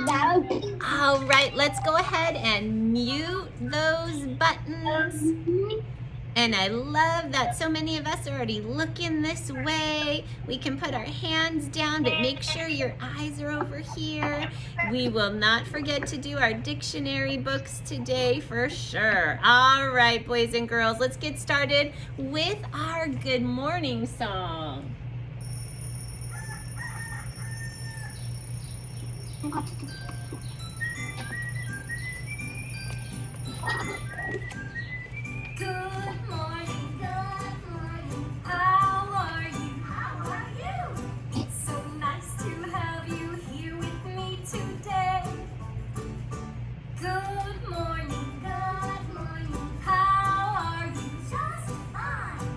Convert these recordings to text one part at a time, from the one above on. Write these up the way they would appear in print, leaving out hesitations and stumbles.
All right, let's go ahead and mute those buttons. And I love that so many of us are already looking this way. We can put our hands down, but make sure your eyes are over here. We will not forget to do our dictionary books today for sure. All right, boys and girls, let's get started with our good morning song. Good morning, how are you? How are you? It's so nice to have you here with me today. Good morning, how are you? Just fine.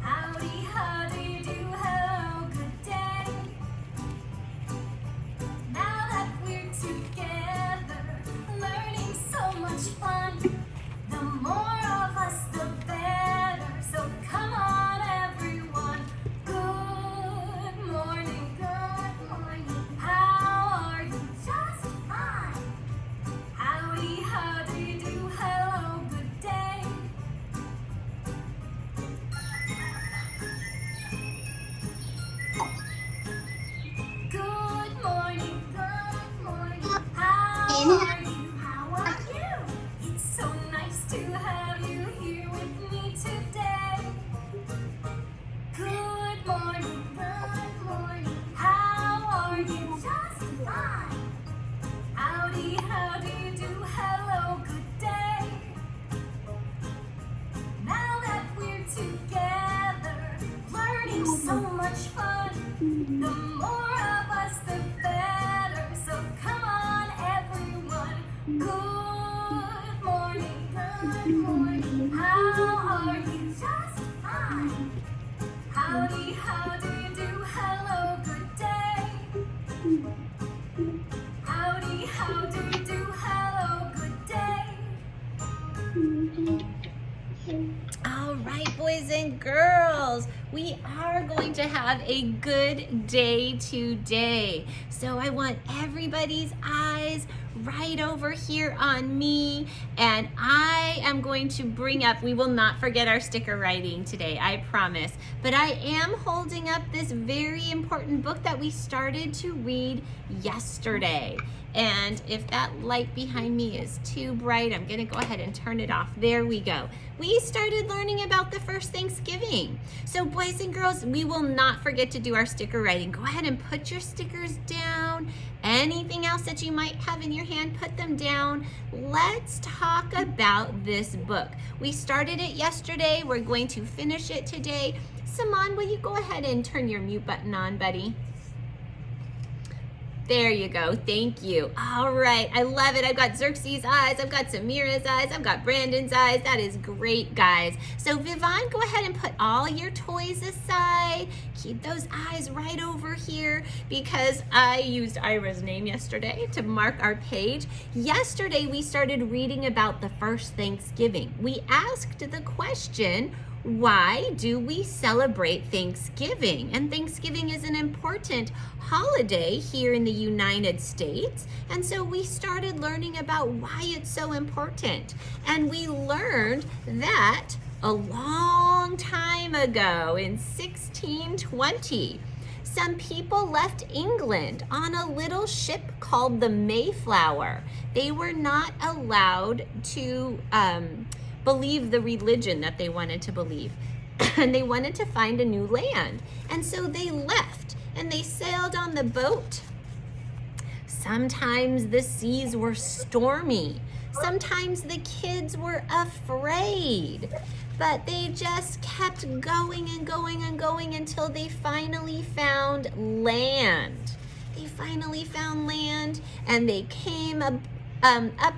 Howdy, howdy do, hello, good day. Now that we're together, learning so much fun. The more of us, the better. So come on, everyone. Good morning, how are you? Just fine. Howdy, howdy do, hello, good day. Good morning, how are you? How are you? It's so nice to have you here with me today. Good morning, how are you? Just fine. Howdy, howdy do, hello, good day. Now that we're together, learning so much fun. The more of us, the better. So come on, everyone. Good morning, how are you? Just fine. Howdy, howdy do, hello, good day. Howdy, howdy do, hello, good day. All right, boys and girls, we are going to have a good day today. So I want everybody's eyes right over here on me, and I am going to bring up, we will not forget our sticker writing today, I promise, but I am holding up this very important book that we started to read yesterday. And if that light behind me is too bright, I'm gonna go ahead and turn it off. There we go. We started learning about the first Thanksgiving. So boys and girls, we will not forget to do our sticker writing. Go ahead and put your stickers down. Anything else that you might have in your hand, put them down. Let's talk about this book. We started it yesterday. We're going to finish it today. Saman, will you go ahead and turn your mute button on, buddy? There you go, thank you. All right, I love it. I've got Xerxes' eyes, I've got Samira's eyes, I've got Brandon's eyes. That is great, guys. So Vivon, go ahead and put all your toys aside. Keep those eyes right over here because I used Ira's name yesterday to mark our page. Yesterday, we started reading about the first Thanksgiving. We asked the question, why do we celebrate Thanksgiving? And Thanksgiving is an important holiday here in the United States. And so we started learning about why it's so important. And we learned that a long time ago in 1620, some people left England on a little ship called the Mayflower. They were not allowed to believe the religion that they wanted to believe. And they wanted to find a new land. And so they left and they sailed on the boat. Sometimes the seas were stormy. Sometimes the kids were afraid. But they just kept going and going and going until they finally found land. They finally found land and they came up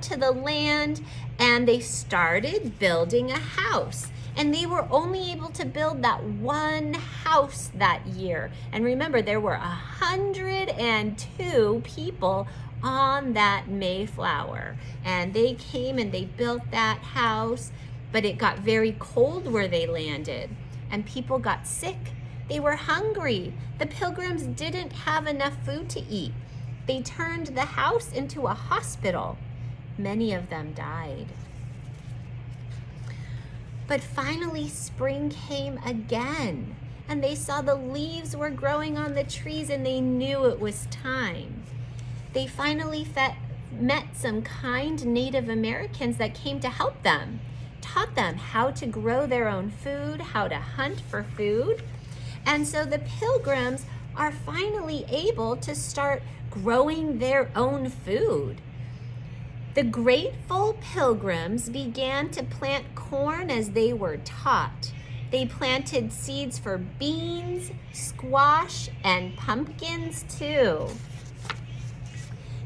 to the land and they started building a house. And they were only able to build that one house that year. And remember, there were 102 people on that Mayflower. And they came and they built that house, but it got very cold where they landed. And people got sick. They were hungry. The Pilgrims didn't have enough food to eat. They turned the house into a hospital. Many of them died. But finally, spring came again, and they saw the leaves were growing on the trees, and they knew it was time. They finally met some kind Native Americans that came to help them, taught them how to grow their own food, how to hunt for food. And so the Pilgrims are finally able to start growing their own food. The grateful Pilgrims began to plant corn as they were taught. They planted seeds for beans, squash, and pumpkins too.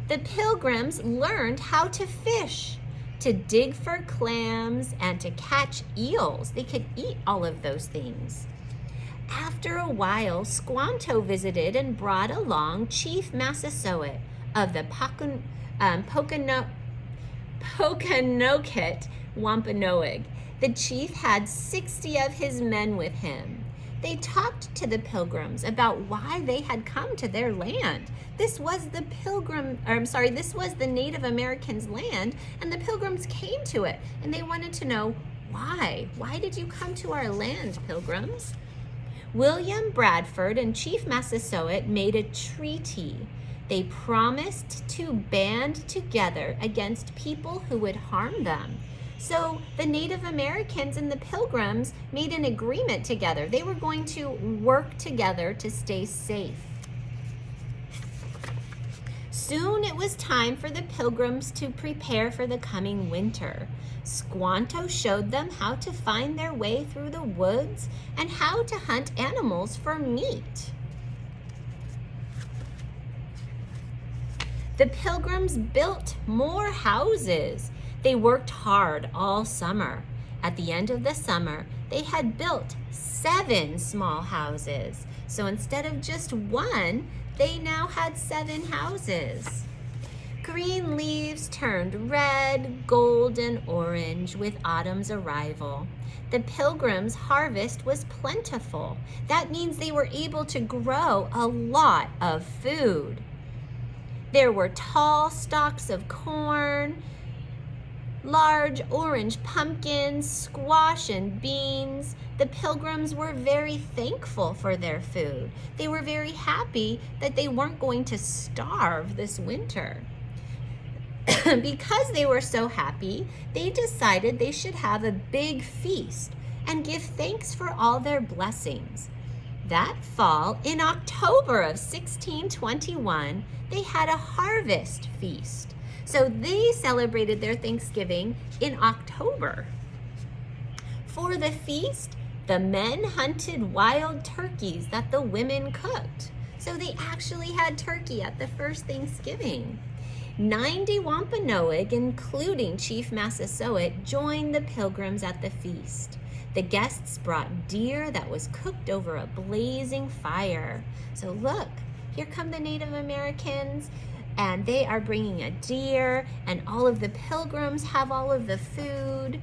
The Pilgrims learned how to fish, to dig for clams, and to catch eels. They could eat all of those things. After a while, Squanto visited and brought along Chief Massasoit of the Pokanoket Wampanoag. The chief had 60 of his men with him. They talked to the Pilgrims about why they had come to their land. This was the Native Americans' land, and the Pilgrims came to it, and they wanted to know why. Why did you come to our land, Pilgrims? William Bradford and Chief Massasoit made a treaty. They promised to band together against people who would harm them. So the Native Americans and the Pilgrims made an agreement together. They were going to work together to stay safe. Soon it was time for the Pilgrims to prepare for the coming winter. Squanto showed them how to find their way through the woods and how to hunt animals for meat. The Pilgrims built more houses. They worked hard all summer. At the end of the summer, they had built 7 small houses. So instead of just one, they now had 7 houses. Green leaves turned red, gold, and orange with autumn's arrival. The Pilgrims' harvest was plentiful. That means they were able to grow a lot of food. There were tall stalks of corn, large orange pumpkins, squash, and beans. The Pilgrims were very thankful for their food. They were very happy that they weren't going to starve this winter. Because they were so happy, they decided they should have a big feast and give thanks for all their blessings. That fall, in October of 1621, they had a harvest feast. So they celebrated their Thanksgiving in October. For the feast, the men hunted wild turkeys that the women cooked. So they actually had turkey at the first Thanksgiving. 90 Wampanoag, including Chief Massasoit, joined the Pilgrims at the feast. The guests brought deer that was cooked over a blazing fire. So look, here come the Native Americans, and they are bringing a deer, and all of the Pilgrims have all of the food.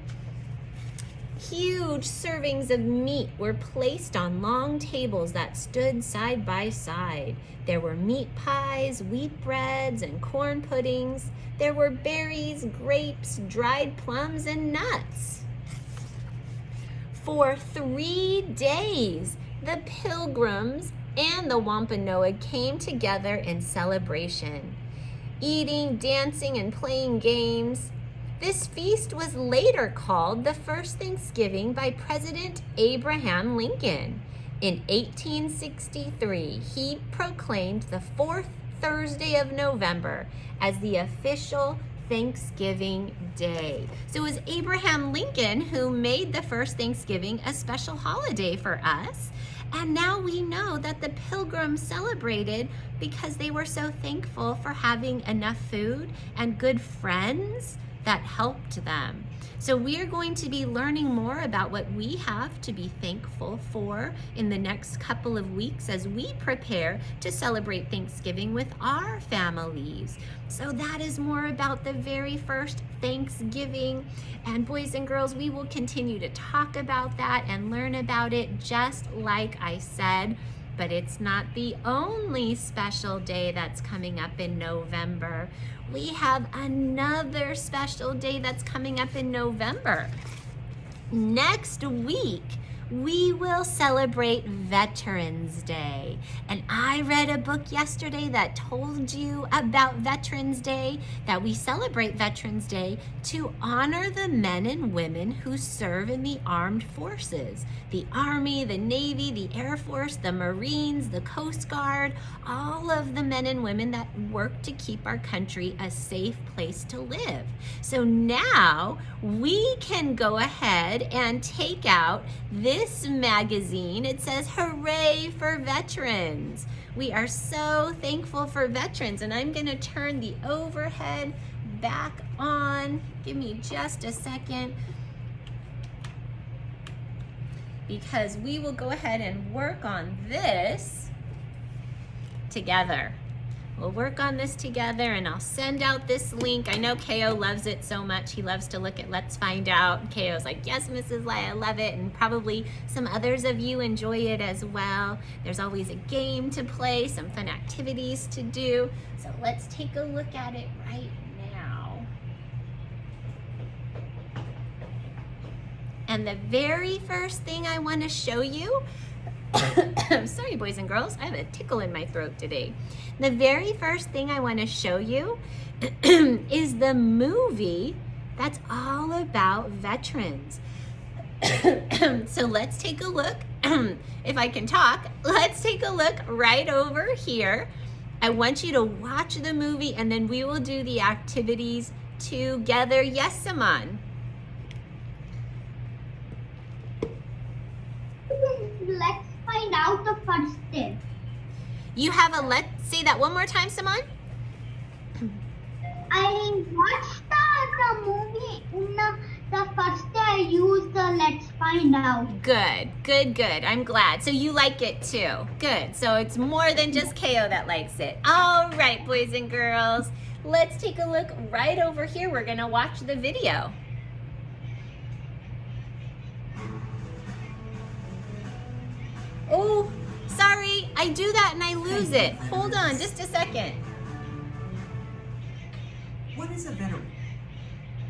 Huge servings of meat were placed on long tables that stood side by side. There were meat pies, wheat breads, and corn puddings. There were berries, grapes, dried plums, and nuts. For 3 days, the Pilgrims and the Wampanoag came together in celebration, eating, dancing, and playing games. This feast was later called the first Thanksgiving by President Abraham Lincoln. In 1863, he proclaimed the 4th Thursday of November as the official Thanksgiving Day. So it was Abraham Lincoln who made the first Thanksgiving a special holiday for us. And now we know that the Pilgrims celebrated because they were so thankful for having enough food and good friends that helped them. So we are going to be learning more about what we have to be thankful for in the next couple of weeks as we prepare to celebrate Thanksgiving with our families. So that is more about the very first Thanksgiving. And boys and girls, we will continue to talk about that and learn about it, just like I said But it's not the only special day that's coming up in November. We have another special day that's coming up in November. Next week, we will celebrate Veterans Day. And I read a book yesterday that told you about Veterans Day, that we celebrate Veterans Day to honor the men and women who serve in the armed forces. The Army, the Navy, the Air Force, the Marines, the Coast Guard, all of the men and women that work to keep our country a safe place to live. So now we can go ahead and take out this magazine. It says, "Hooray for Veterans." We are so thankful for veterans, and I'm gonna turn the overhead back on. Give me just a second, because we will go ahead and work on this together. We'll work on this together, and I'll send out this link. I know Ko loves it so much. He loves to look at Let's Find Out. Ko's like, yes, Mrs. Lai, I love it. And probably some others of you enjoy it as well. There's always a game to play, some fun activities to do. So let's take a look at it right now. And the very first thing I want to show you, sorry boys and girls, I have a tickle in my throat today. The very first thing I want to show you is the movie that's all about veterans. So let's take a look. If I can talk, let's take a look right over here. I want you to watch the movie, and then we will do the activities together. Yes, Saman? Let's find out the first step. You have a say that one more time, Saman. I watched the movie in the first day I used the Let's Find Out. Good, good, good. I'm glad. So you like it too. Good. So it's more than just Ko that likes it. All right, boys and girls. Let's take a look right over here. We're going to watch the video. Oh, sorry. I do that and I lose it. Hold on just a second. What is a veteran?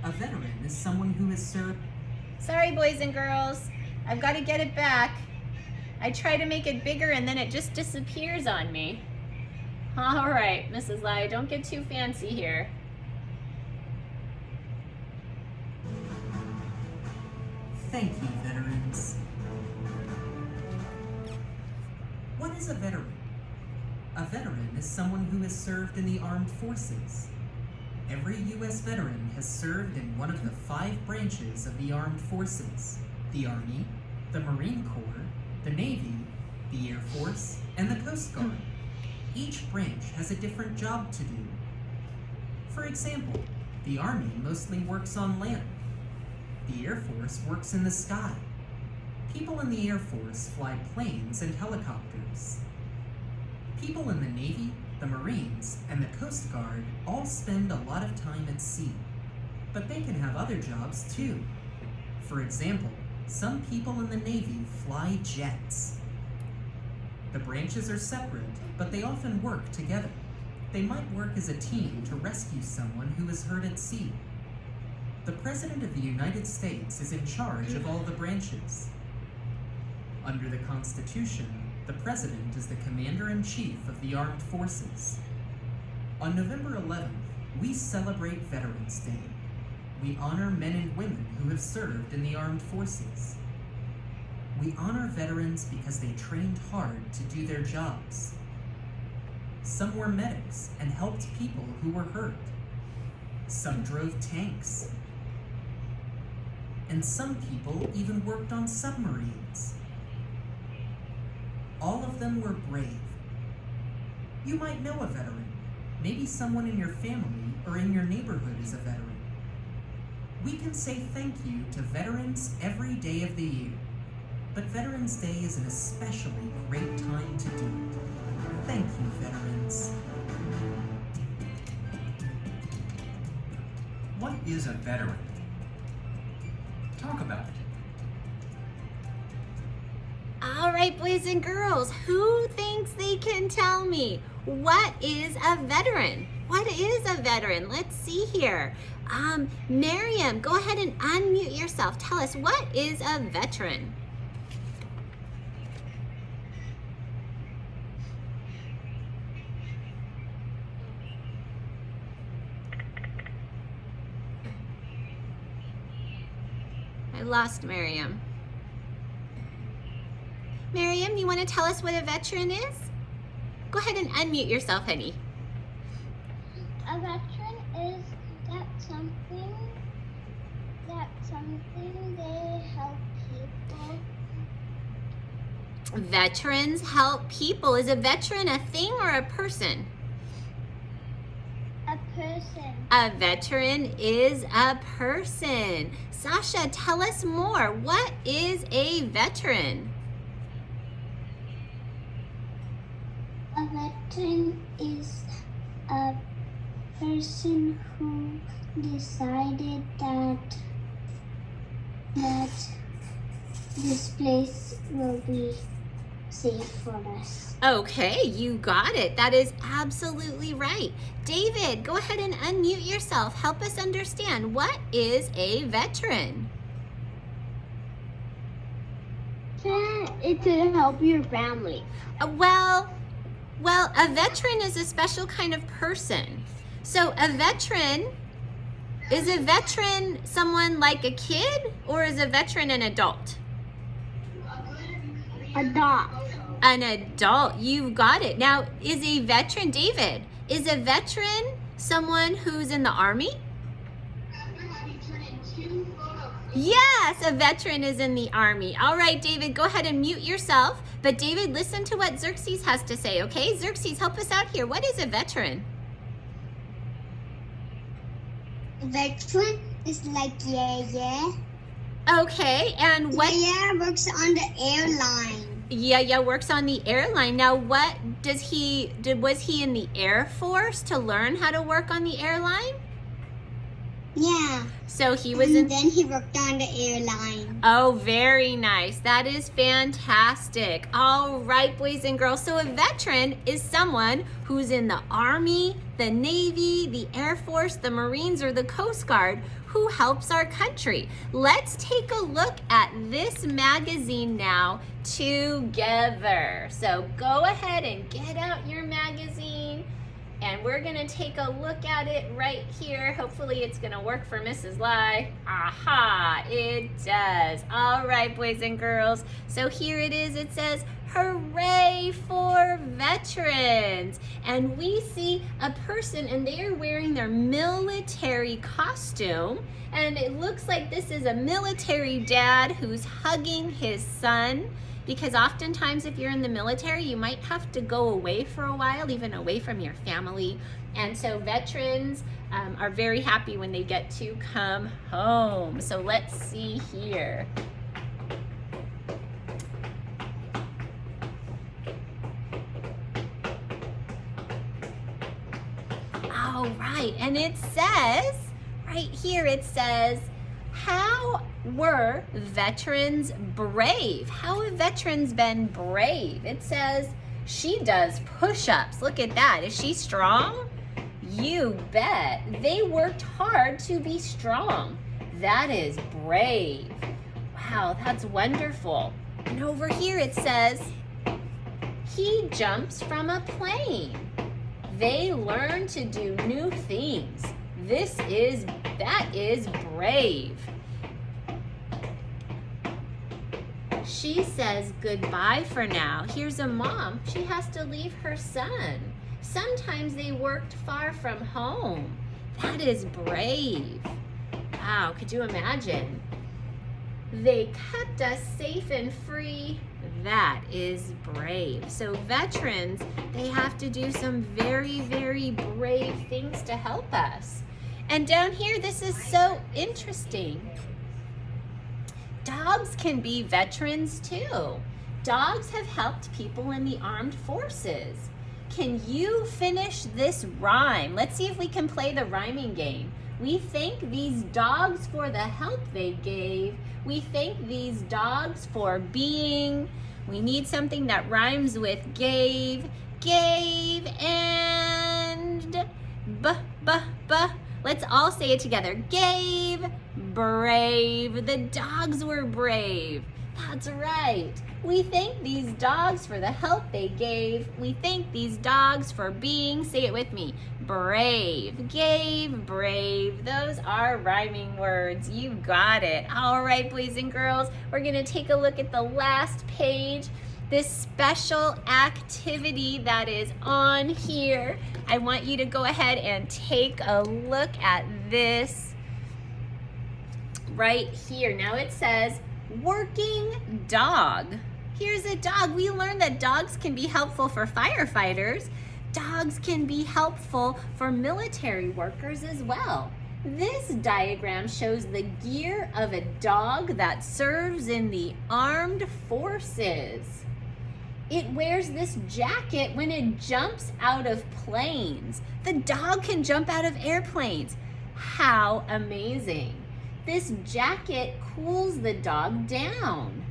A veteran is someone who has served. Sorry, boys and girls. I've got to get it back. I try to make it bigger and then it just disappears on me. All right, Mrs. Lai, don't get too fancy here. Thank you, veterans. What is a veteran? A veteran is someone who has served in the armed forces. Every U.S. veteran has served in one of the 5 branches of the armed forces: the Army, the Marine Corps, the Navy, the Air Force, and the Coast Guard. Each branch has a different job to do. For example, the Army mostly works on land. The Air Force works in the sky. People in the Air Force fly planes and helicopters. People in the Navy, the Marines, and the Coast Guard all spend a lot of time at sea. But they can have other jobs too. For example, some people in the Navy fly jets. The branches are separate, but they often work together. They might work as a team to rescue someone who is hurt at sea. The President of the United States is in charge of all the branches. Under the Constitution, the President is the Commander-in-Chief of the Armed Forces. On November 11th, we celebrate Veterans Day. We honor men and women who have served in the armed forces. We honor veterans because they trained hard to do their jobs. Some were medics and helped people who were hurt. Some drove tanks. And some people even worked on submarines. All of them were brave. You might know a veteran. Maybe someone in your family or in your neighborhood is a veteran. We can say thank you to veterans every day of the year. But Veterans Day is an especially great time to do it. Thank you, veterans. What is a veteran? Talk about it. All right, boys and girls, who thinks they can tell me what is a veteran? What is a veteran? Let's see here. Miriam, go ahead and unmute yourself. Tell us, what is a veteran? I lost Miriam. Miriam, you want to tell us what a veteran is? Go ahead and unmute yourself, honey. A veteran is something they help people. Veterans help people. Is a veteran a thing or a person? A person. A veteran is a person. Sasha, tell us more. What is a veteran? A veteran is a person who decided that this place will be safe for us. Okay, you got it. That is absolutely right. David, go ahead and unmute yourself. Help us understand, what is a veteran? It's to help your family. Well, a veteran is a special kind of person. So a veteran, is a veteran someone like a kid, or is a veteran an adult? Adopt. An adult, you've got it. Now, is a veteran, David, is a veteran someone who's in the Army? Yes, a veteran is in the Army. All right, David, go ahead and mute yourself. But David, listen to what Xerxes has to say, okay? Xerxes, help us out here. What is a veteran? Veteran is like yeah. Okay, and what? Yeah, works on the airline. Yeah, works on the airline. Now, what does he did? Was he in the Air Force to learn how to work on the airline? Yeah. So he was in. Then he worked on the airline. Oh, very nice. That is fantastic. All right, boys and girls. So a veteran is someone who's in the Army, the Navy, the Air Force, the Marines, or the Coast Guard who helps our country. Let's take a look at this magazine now together. So go ahead and get out your magazine. And we're gonna take a look at it right here. Hopefully it's gonna work for Mrs. Lai. Aha, it does. All right, boys and girls. So here it is. It says, hooray for veterans. And we see a person and they are wearing their military costume. And it looks like this is a military dad who's hugging his son. Because oftentimes if you're in the military, you might have to go away for a while, even away from your family. And so veterans are very happy when they get to come home. So let's see here. All right, and it says, right here it says, how were veterans brave? How have veterans been brave? It says she does push-ups. Look at that. Is she strong? You bet. They worked hard to be strong. That is brave. Wow, that's wonderful. And over here it says he jumps from a plane. They learn to do new things. That is brave. She says goodbye for now. Here's a mom. She has to leave her son. Sometimes they worked far from home. That is brave. Wow, could you imagine? They kept us safe and free. That is brave. So veterans, they have to do some very, very brave things to help us. And down here, this is so interesting. Dogs can be veterans too. Dogs have helped people in the armed forces. Can you finish this rhyme? Let's see if we can play the rhyming game. We thank these dogs for the help they gave. We thank these dogs for being. We need something that rhymes with gave, and b. Let's all say it together. Gave, brave. The dogs were brave. That's right. We thank these dogs for the help they gave. We thank these dogs for being, say it with me, brave. Gave, brave. Those are rhyming words. You got it. All right, boys and girls, we're going to take a look at the last page. This special activity that is on here. I want you to go ahead and take a look at this right here. Now it says, working dog. Here's a dog. We learned that dogs can be helpful for firefighters. Dogs can be helpful for military workers as well. This diagram shows the gear of a dog that serves in the armed forces. It wears this jacket when it jumps out of planes. The dog can jump out of airplanes. How amazing. This jacket cools the dog down.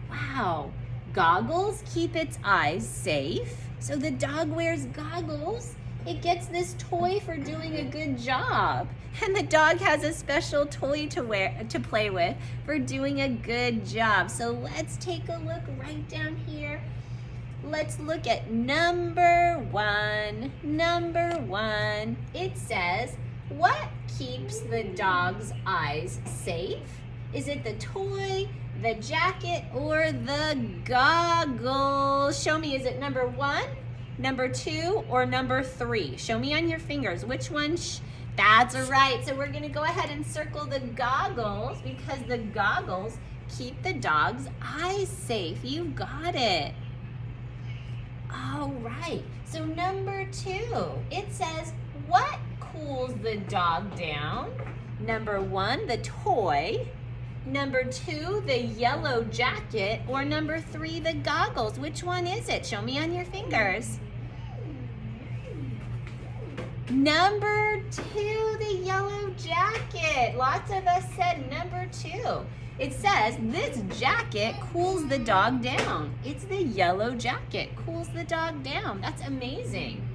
Wow. Goggles keep its eyes safe. So the dog wears goggles. It gets this toy for doing a good job. And the dog has a special toy to play with for doing a good job. So let's take a look right down here. Let's look at number one. Number one, it says, what keeps the dog's eyes safe? Is it the toy, the jacket, or the goggles? Show me, is it number one, number two, or number three? Show me on your fingers. Which one? That's right. So we're gonna go ahead and circle the goggles because the goggles keep the dog's eyes safe. You got it. All right, so number two, it says, what cools the dog down? Number one, the toy. Number two, the yellow jacket. Or number three, the goggles. Which one is it? Show me on your fingers. Number two, the yellow jacket. Lots of us said number two. It says this jacket cools the dog down. It's the yellow jacket, cools the dog down. That's amazing.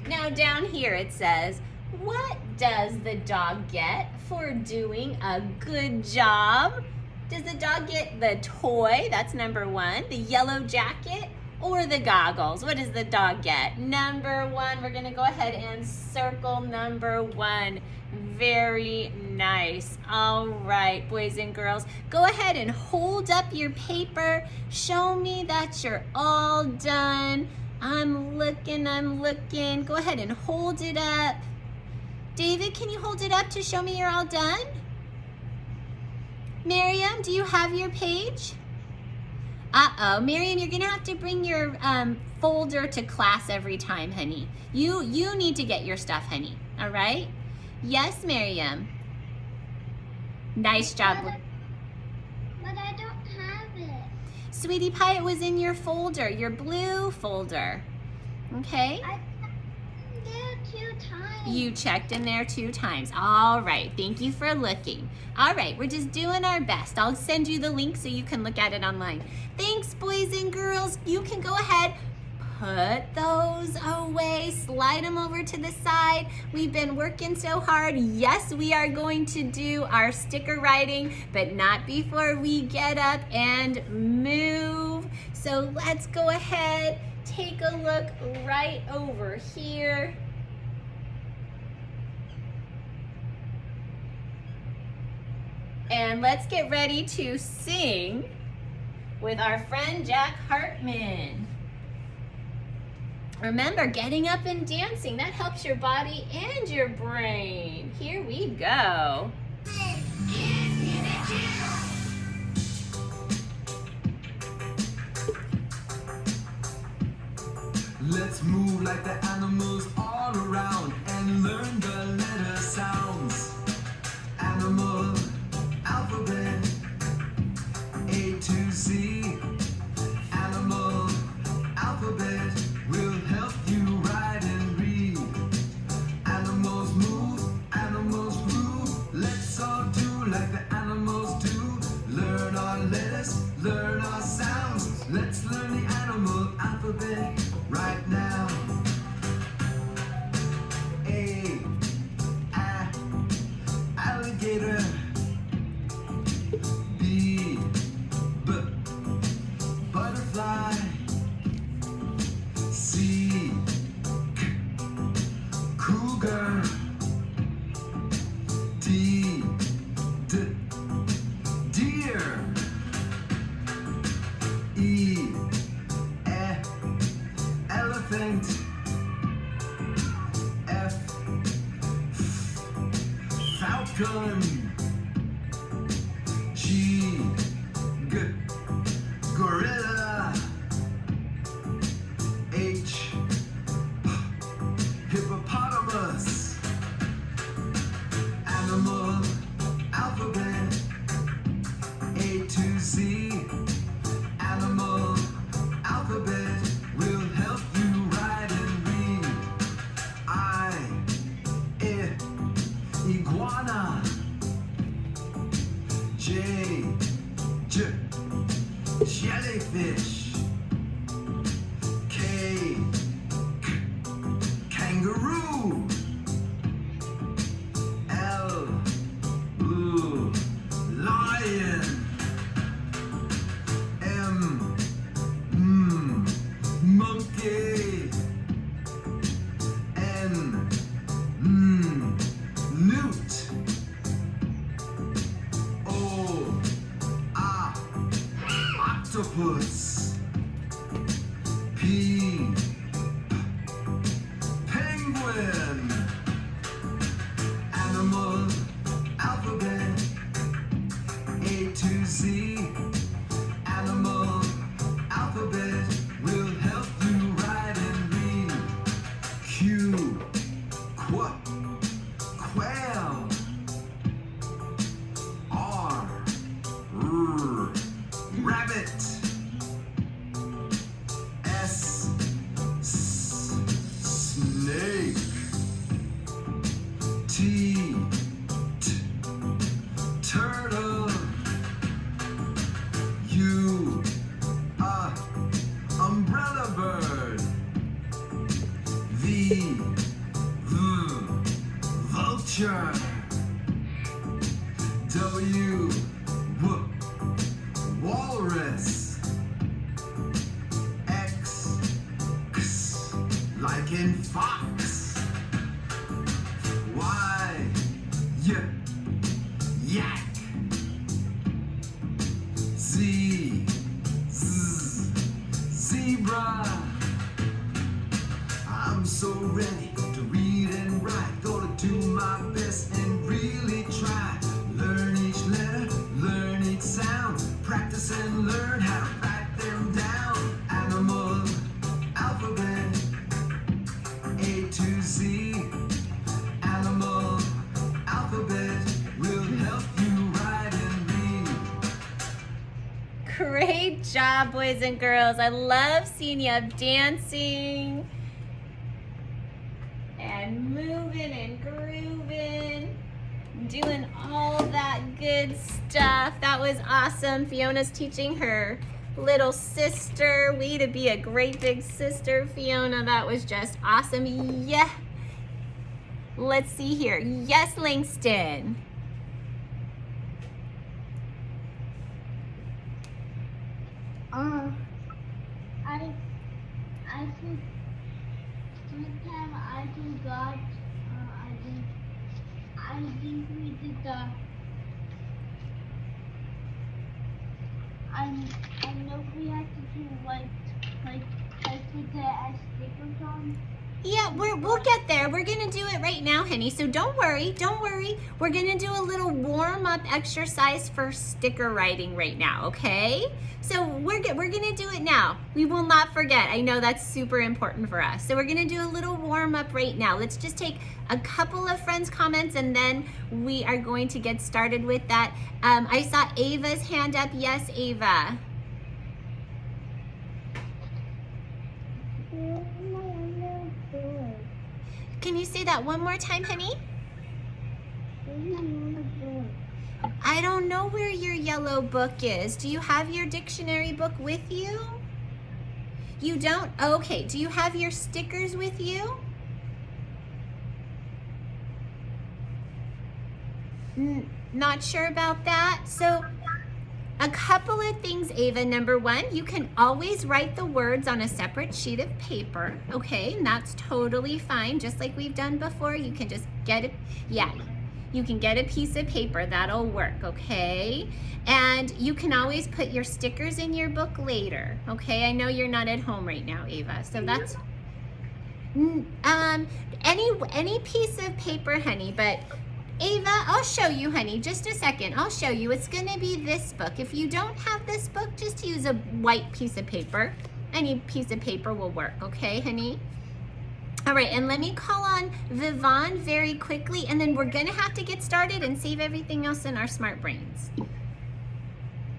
Now down here it says, what does the dog get for doing a good job? Does the dog get the toy? That's number one. The yellow jacket or the goggles? What does the dog get? Number one. We're going to go ahead and circle number one. Very nice. All right, boys and girls, go ahead and hold up your paper. Show me that you're all done. I'm looking. Go ahead and hold it up. David, can you hold it up to show me you're all done? Miriam, do you have your page? Uh-oh, Miriam, you're gonna have to bring your folder to class every time, honey. You need to get your stuff, honey, all right? Yes, Miriam. Nice job. But I don't have it. Sweetie pie, it was in your folder, your blue folder. Okay? I checked there 2 times. You checked in there 2 times. All right, thank you for looking. All right, we're just doing our best. I'll send you the link so you can look at it online. Thanks, boys and girls. You can go ahead, put those away, slide them over to the side. We've been working so hard. Yes, we are going to do our sticker writing, but not before we get up and move. So let's go ahead, take a look right over here. And let's get ready to sing with our friend Jack Hartman. Remember, getting up and dancing, that helps your body and your brain. Here we go. Let's move like the animals all around and learn the letter sounds. Animal alphabet, A to Z. Animal alphabet will help you write and read. Animals move, let's all do like the animals do. Learn our letters, learn our sounds. Let's gun. G, gorilla. H, hippopotamus. Animal alphabet. A to Z. Animal alphabet will help you write and read. Iguana. Jellyfish. Kangaroo. Lion. Monkey. Newt. Octopus. Penguin. Animal alphabet. A to Z. Animal alphabet will help you write and read. Q. Quail. R. Rabbit. S. Snake. T. Turtle. U. Umbrella bird. V. Vulture. W. Walrus. X. Like in fox. Y. Yak. Z. Zebra. I'm so ready to read and write. Gonna do my best and really try. Learn each letter, learn each sound. Practice and learn how to write them down. Animal alphabet. A to Z. Animal alphabet will help you write and read. Great job, boys and girls. I love seeing you dancing and moving and grooving, doing all that good stuff. That was awesome. Fiona's teaching her little sister. Way to be a great big sister, Fiona. That was just awesome. Yeah. Let's see here. Yes, Langston. I think sometime I forgot. I think we did the. I know we had to do like put the stickers on. Yeah, we'll get there. We're gonna do it right now, honey. So don't worry, don't worry. We're gonna do a little warm-up exercise for sticker writing right now, okay? So we're gonna do it now. We will not forget. I know that's super important for us. So we're gonna do a little warm-up right now. Let's just take a couple of friends' comments and then we are going to get started with that. I saw Ava's hand up. Yes, Ava. Can you say that one more time, honey? I don't know where your yellow book is. Do you have your dictionary book with you? You don't? Okay. Do you have your stickers with you? Not sure about that. So a couple of things, Ava. Number one, you can always write the words on a separate sheet of paper, okay? And that's totally fine. Just like we've done before, you can just get it. Yeah, you can get a piece of paper. That'll work, okay? And you can always put your stickers in your book later, okay? I know you're not at home right now, Ava, so that's any piece of paper, honey, but Ava, I'll show you, honey. Just a second. I'll show you. It's going to be this book. If you don't have this book, just use a white piece of paper. Any piece of paper will work, okay, honey? All right, and let me call on Vivon very quickly, and then we're going to have to get started and save everything else in our smart brains.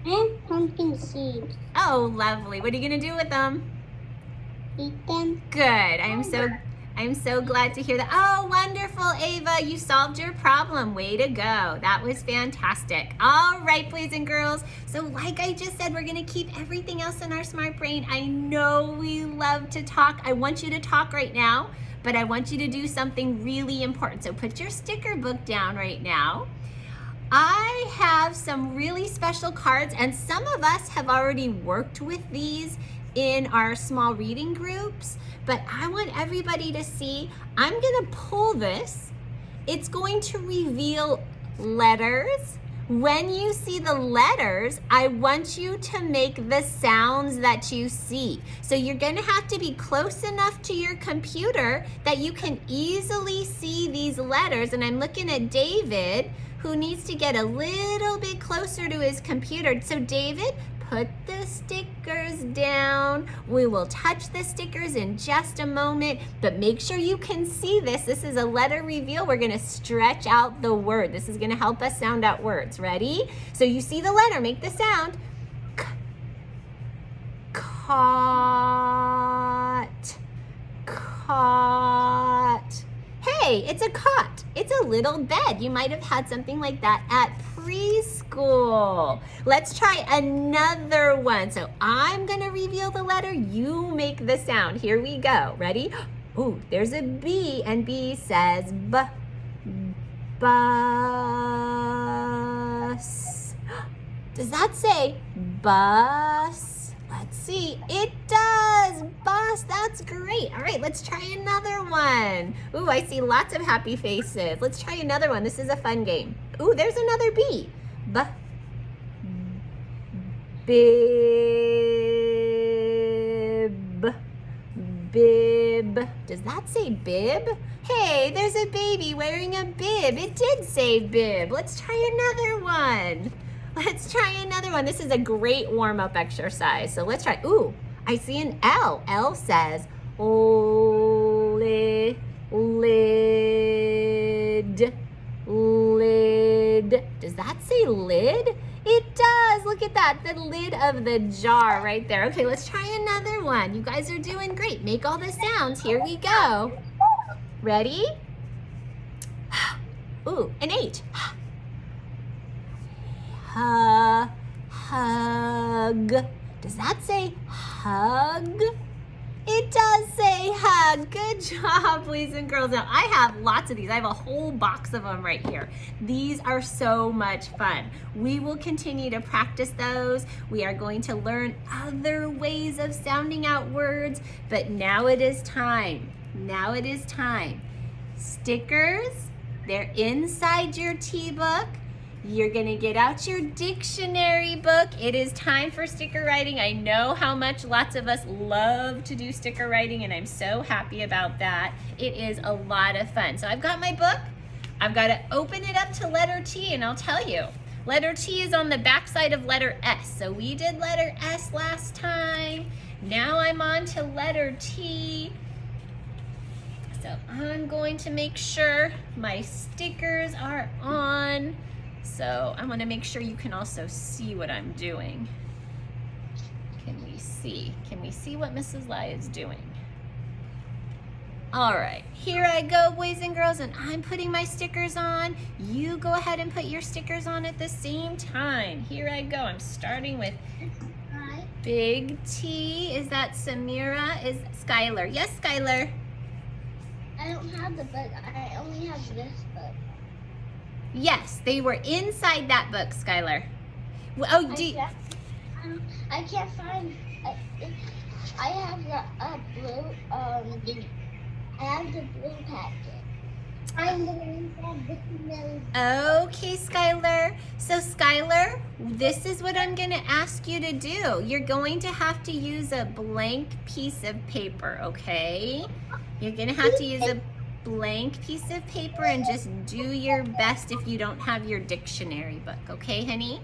And pumpkin seeds. Oh, lovely. What are you going to do with them? Eat them. Good. I'm so glad to hear that. Oh, wonderful, Ava. You solved your problem. Way to go. That was fantastic. All right, boys and girls. So like I just said, we're going to keep everything else in our smart brain. I know we love to talk. I want you to talk right now, but I want you to do something really important. So put your sticker book down right now. I have some really special cards, and some of us have already worked with these in our small reading groups, but I want everybody to see. I'm gonna pull this. It's going to reveal letters. When you see the letters, I want you to make the sounds that you see. So you're gonna have to be close enough to your computer that you can easily see these letters. And I'm looking at David, who needs to get a little bit closer to his computer. So David, put the stickers down. We will touch the stickers in just a moment, but make sure you can see this. This is a letter reveal. We're gonna stretch out the word. This is gonna help us sound out words. Ready? So you see the letter, make the sound. Caught. Caught. Hey, it's a cot. It's a little bed. You might have had something like that at preschool. Let's try another one. So I'm gonna reveal the letter. You make the sound. Here we go. Ready? Ooh, there's a B, and B says B. Bus. Does that say bus? Let's see. It does. Bus. That's great. All right, let's try another one. Ooh, I see lots of happy faces. Let's try another one. This is a fun game. Ooh, there's another B. Bib. Bib. Does that say bib? Hey, there's a baby wearing a bib. It did say bib. Let's try another one. Let's try another one. This is a great warm-up exercise. So let's try. Ooh, I see an L. L says lid. Lid. Does that say lid? It does. Look at that. The lid of the jar right there. Okay, let's try another one. You guys are doing great. Make all the sounds. Here we go. Ready? Ooh, an H. Hug. Does that say hug? It does say hug. Good job, boys and girls. Now, I have lots of these. I have a whole box of them right here. These are so much fun. We will continue to practice those. We are going to learn other ways of sounding out words, but now it is time. Now it is time. Stickers, they're inside your T-book. You're gonna get out your dictionary book. It is time for sticker writing. I know how much lots of us love to do sticker writing, and I'm so happy about that. It is a lot of fun. So I've got my book. I've got to open it up to letter T, and I'll tell you. Letter T is on the back side of letter S. So we did letter S last time. Now I'm on to letter T. So I'm going to make sure my stickers are on. So I want to make sure you can also see what I'm doing. Can we see? Can we see what Mrs. Lai is doing? All right, here I go, boys and girls, and I'm putting my stickers on. You go ahead and put your stickers on at the same time. Here I go. I'm starting with big T. Is that Samira? Is Skylar? Yes, Skylar. I don't have the book. I only have this book. Yes, they were inside that book, Skylar. Oh, I can't find. I have the blue. I have the blue packet. I'm gonna inside dictionary. Okay, Skylar. So, Skylar, this is what I'm gonna ask you to do. You're going to have to use a blank piece of paper, okay? You're gonna have to use a blank piece of paper and just do your best if you don't have your dictionary book, okay, honey?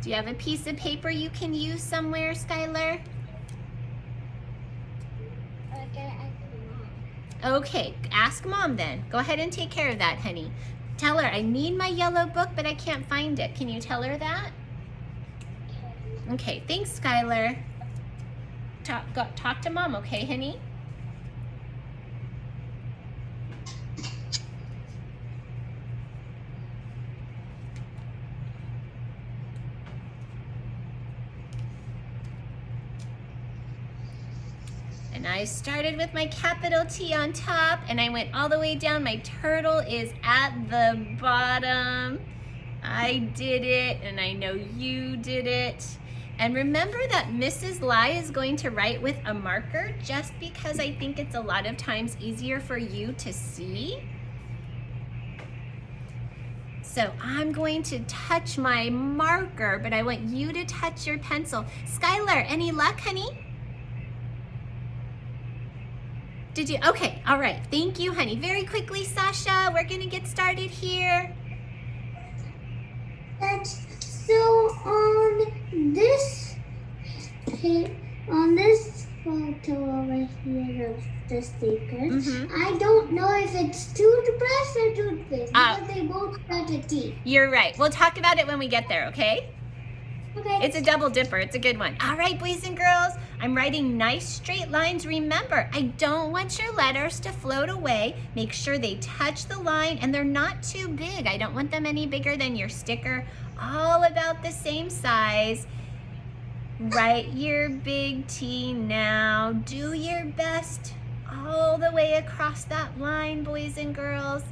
Do you have a piece of paper you can use somewhere, Skylar? Okay, ask Mom then. Go ahead and take care of that, honey. Tell her, I need my yellow book, but I can't find it. Can you tell her that? Okay, thanks, Skylar. Talk to Mom, okay, honey? And I started with my capital T on top and I went all the way down. My turtle is at the bottom. I did it and I know you did it. And remember that Mrs. Lai is going to write with a marker just because I think it's a lot of times easier for you to see. So I'm going to touch my marker, but I want you to touch your pencil. Skylar, any luck, honey? Did you? Okay, all right. Thank you, honey. Very quickly, Sasha, we're gonna get started here. So on this photo over here of the stickers, I don't know if it's toothbrush or toothpaste because they both start with T. You're right. We'll talk about it when we get there, okay? Okay. It's a double dipper. It's a good one. All right, boys and girls, I'm writing nice straight lines. Remember, I don't want your letters to float away. Make sure they touch the line and they're not too big. I don't want them any bigger than your sticker. All about the same size. Write your big T now. Do your best all the way across that line, boys and girls.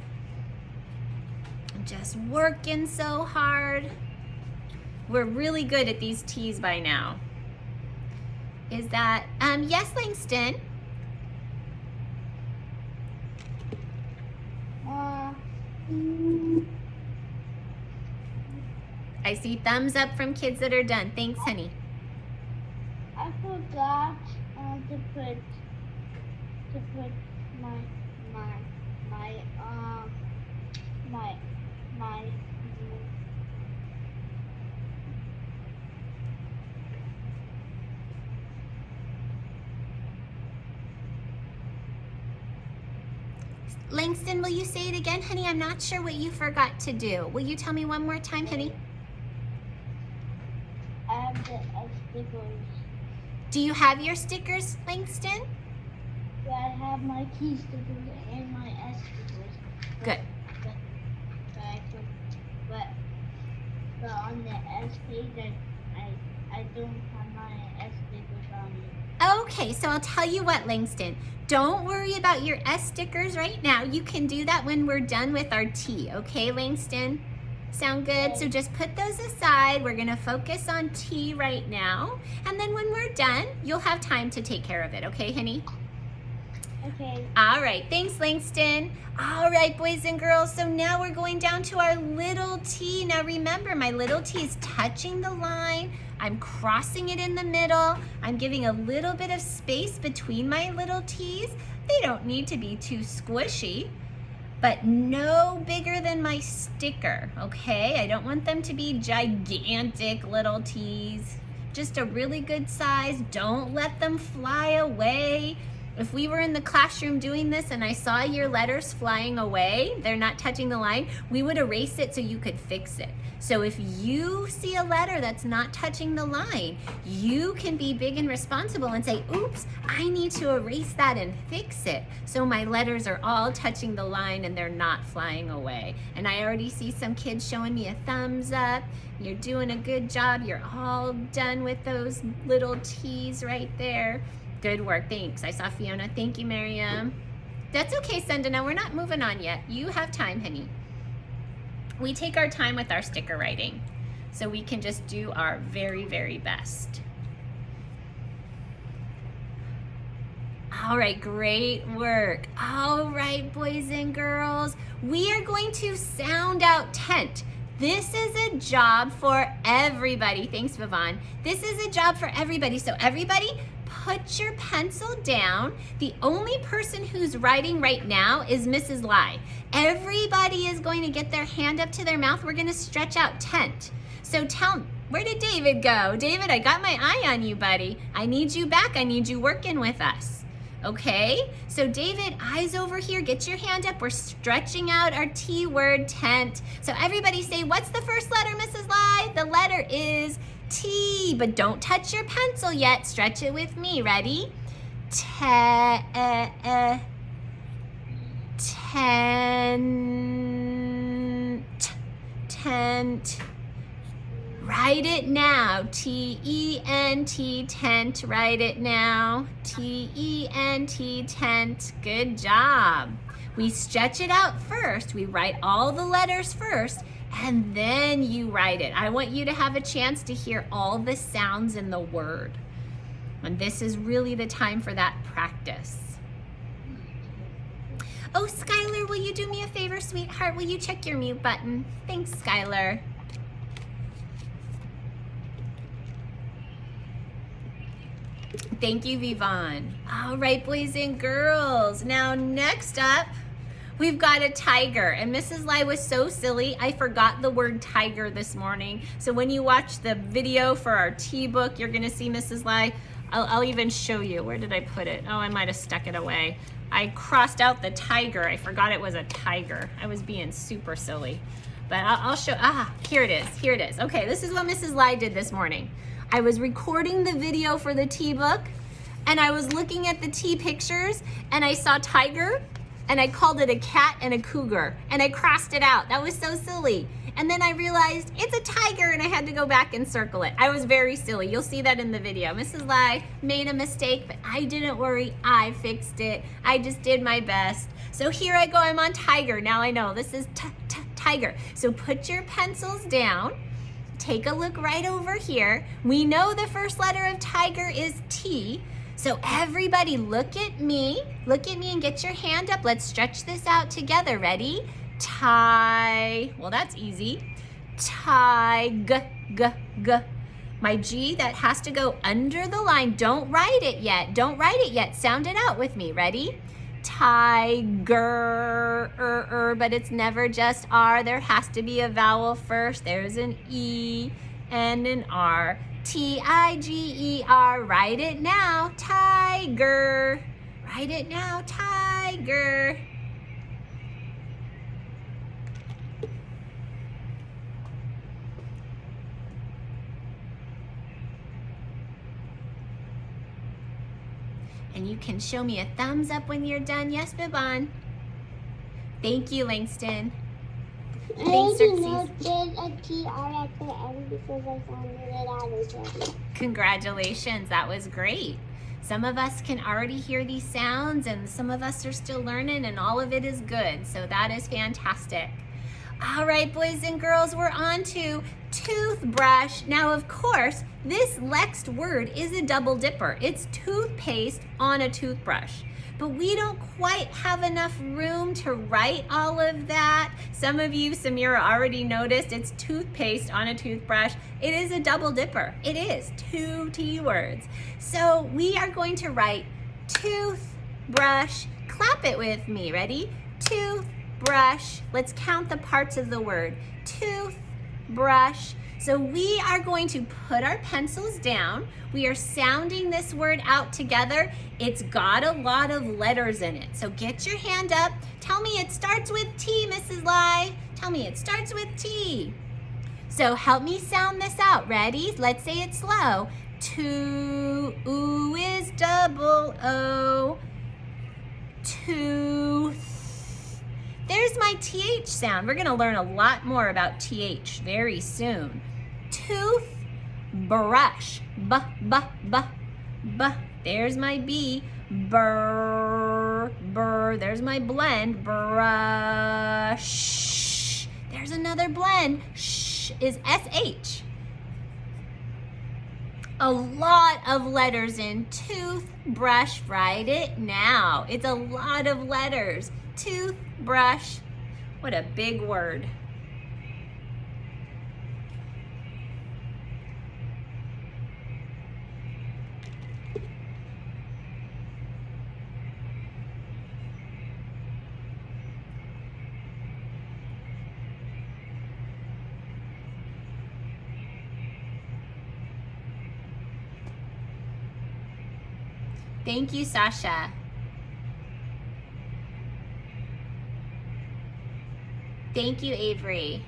I'm just working so hard. We're really good at these T's by now. Is that, yes, Langston? I see thumbs up from kids that are done. Thanks, honey. I forgot to put my Langston, will you say it again, honey? I'm not sure what you forgot to do. Will you tell me one more time, honey? I have the stickers. Do you have your stickers, Langston? Yeah, I have my key stickers and my S stickers. Good. But on the S page, I don't have my S stickers on it. Okay, so I'll tell you what, Langston. Don't worry about your S stickers right now. You can do that when we're done with our T, okay, Langston? Sound good? So just put those aside. We're gonna focus on T right now. And then when we're done, you'll have time to take care of it, okay, honey? Okay. All right, thanks, Langston. All right, boys and girls, so now we're going down to our little T. Now remember, my little T is touching the line. I'm crossing it in the middle. I'm giving a little bit of space between my little T's. They don't need to be too squishy, but no bigger than my sticker, okay? I don't want them to be gigantic little T's. Just a really good size. Don't let them fly away. If we were in the classroom doing this and I saw your letters flying away, they're not touching the line, we would erase it so you could fix it. So if you see a letter that's not touching the line, you can be big and responsible and say, oops, I need to erase that and fix it. So my letters are all touching the line and they're not flying away. And I already see some kids showing me a thumbs up. You're doing a good job. You're all done with those little T's right there. Good work, thanks. I saw Fiona. Thank you, Miriam. That's okay, Sundana. We're not moving on yet. You have time, honey. We take our time with our sticker writing, so we can just do our very, very best. All right, great work. All right, boys and girls, we are going to sound out tent. This is a job for everybody. Thanks, Vivon. This is a job for everybody. So everybody, put your pencil down. The only person who's writing right now is Mrs. Lai. Everybody is going to get their hand up to their mouth. We're going to stretch out tent. So where did David go? David, I got my eye on you, buddy. I need you back. I need you working with us. Okay, so David, eyes over here, get your hand up. We're stretching out our T word, tent. So everybody say, what's the first letter, Mrs. Lai? The letter is T, but don't touch your pencil yet. Stretch it with me, ready? Tent, tent. Write it now. T-E-N-T, tent. Write it now. T-E-N-T, tent. Good job. We stretch it out first. We write all the letters first, and then you write it. I want you to have a chance to hear all the sounds in the word. And this is really the time for that practice. Oh, Skylar, will you do me a favor, sweetheart? Will you check your mute button? Thanks, Skylar. Thank you, Vivon. All right, boys and girls. Now, next up, we've got a tiger. And Mrs. Lai was so silly, I forgot the word tiger this morning. So when you watch the video for our T book, you're gonna see Mrs. Lai. I'll even show you. Where did I put it? Oh, I might have stuck it away. I crossed out the tiger. I forgot it was a tiger. I was being super silly. But I'll show, here it is, here it is. Okay, this is what Mrs. Lai did this morning. I was recording the video for the T book, and I was looking at the T pictures, and I saw tiger, and I called it a cat and a cougar, and I crossed it out. That was so silly. And then I realized it's a tiger, and I had to go back and circle it. I was very silly. You'll see that in the video. Mrs. Lai made a mistake, but I didn't worry. I fixed it. I just did my best. So here I go. I'm on tiger. Now I know this is tiger. So put your pencils down. Take a look right over here. We know the first letter of tiger is T. So everybody look at me and get your hand up. Let's stretch this out together. Ready? Well, that's easy. G. My G, that has to go under the line. Don't write it yet. Don't write it yet. Sound it out with me. Ready? Tiger, but it's never just R. There has to be a vowel first. There's an E and an R. T-I-G-E-R. Write it now. Tiger. Write it now. Tiger. And you can show me a thumbs up when you're done. Yes, Biban. Thank you, Langston. Thanks, Xerxes. There's a TR at the end because I found it out already. Congratulations, that was great. Some of us can already hear these sounds, and some of us are still learning, and all of it is good. So that is fantastic. All right, boys and girls, we're on to toothbrush. Now, of course, this next word is a double dipper. It's toothpaste on a toothbrush. But we don't quite have enough room to write all of that. Some of you, Samira, already noticed it's toothpaste on a toothbrush. It is a double dipper. It is 2 T words. So we are going to write toothbrush. Clap it with me. Ready? Toothbrush. Let's count the parts of the word. Toothbrush. So we are going to put our pencils down. We are sounding this word out together. It's got a lot of letters in it. So get your hand up. Tell me it starts with T, Mrs. Lai. Tell me it starts with T. So help me sound this out. Ready? Let's say it slow. Two is double O. Tooth. There's my TH sound. We're gonna learn a lot more about TH very soon. Toothbrush. B. There's my B. Brr. There's my blend. Brush. There's another blend. Sh is SH. A lot of letters in toothbrush. Write it now. It's a lot of letters. Toothbrush. What a big word. Thank you, Sasha. Thank you, Avery.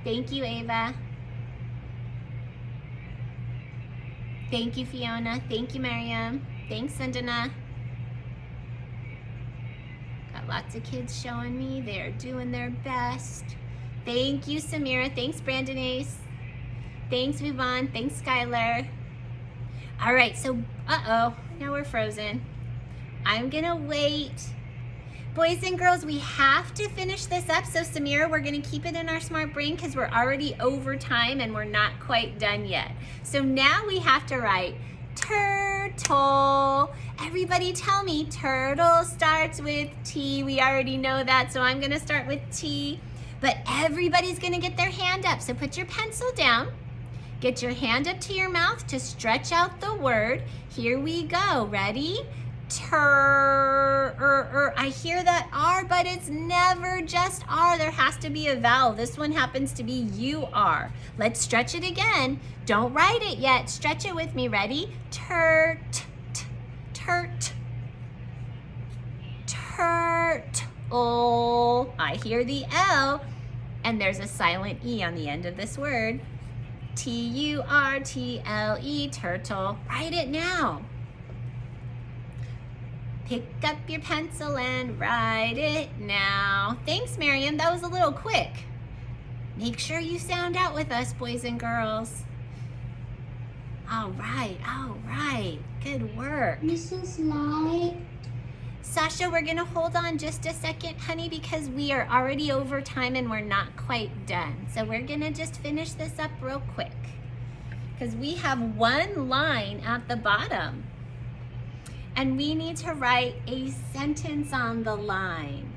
Thank you, Ava. Thank you, Fiona. Thank you, Miriam. Thanks, Sandana. Got lots of kids showing me. They're doing their best. Thank you, Samira. Thanks, Brandon Ace. Thanks, Vivon. Thanks, Skylar. All right, so, now we're frozen. I'm gonna wait. Boys and girls, we have to finish this up. So Samira, we're gonna keep it in our smart brain because we're already over time and we're not quite done yet. So now we have to write turtle. Everybody tell me, turtle starts with T. We already know that, so I'm gonna start with T. But everybody's gonna get their hand up. So put your pencil down. Get your hand up to your mouth to stretch out the word. Here we go, ready? I hear that R, but it's never just R. There has to be a vowel. This one happens to be U-R. Let's stretch it again. Don't write it yet. Stretch it with me. Ready? Turt. Turtle. I hear the L, and there's a silent E on the end of this word. T-U-R-T-L-E, turtle. Write it now. Pick up your pencil and write it now. Thanks, Miriam. That was a little quick. Make sure you sound out with us, boys and girls. All right. Good work. Mrs. Light. Sasha, we're gonna hold on just a second, honey, because we are already over time and we're not quite done. So we're gonna just finish this up real quick because we have one line at the bottom. And we need to write a sentence on the line.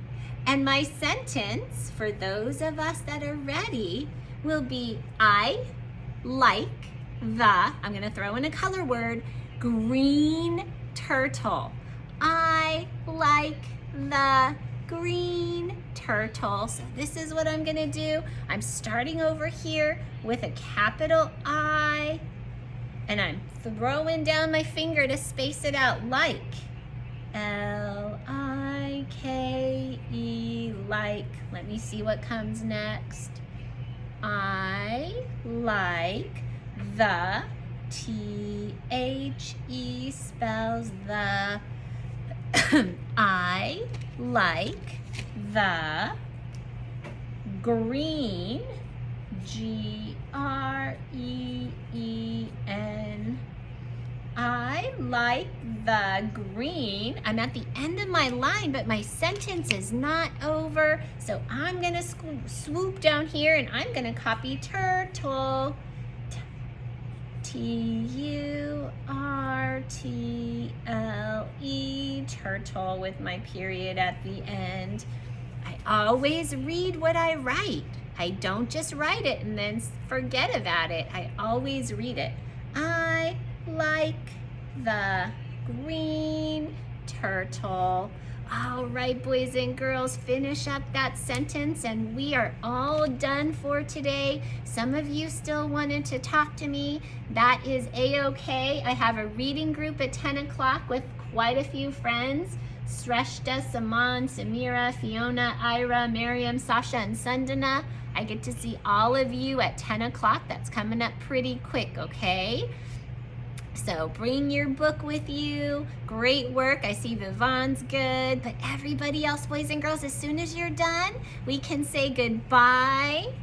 And my sentence, for those of us that are ready, will be I like the, I'm gonna throw in a color word, green turtle. I like the green turtle. So this is what I'm gonna do. I'm starting over here with a capital I, and I'm throwing down my finger to space it out, like. L-I-K-E, like. Let me see what comes next. I like the, T-H-E spells the. I like the green, G-R-E-E-N. I like the green. I'm at the end of my line, but my sentence is not over. So I'm gonna swoop down here and I'm gonna copy turtle. T-U-R-T-L-E, turtle, with my period at the end. I always read what I write. I don't just write it and then forget about it. I always read it. I like the green turtle. All right, boys and girls, finish up that sentence and we are all done for today. Some of you still wanted to talk to me. That is A-okay. I have a reading group at 10 o'clock with quite a few friends. Sreshta, Saman, Samira, Fiona, Ira, Miriam, Sasha, and Sandana. I get to see all of you at 10 o'clock. That's coming up pretty quick, okay? So bring your book with you. Great work. I see Vivon's good. But everybody else, boys and girls, as soon as you're done, we can say goodbye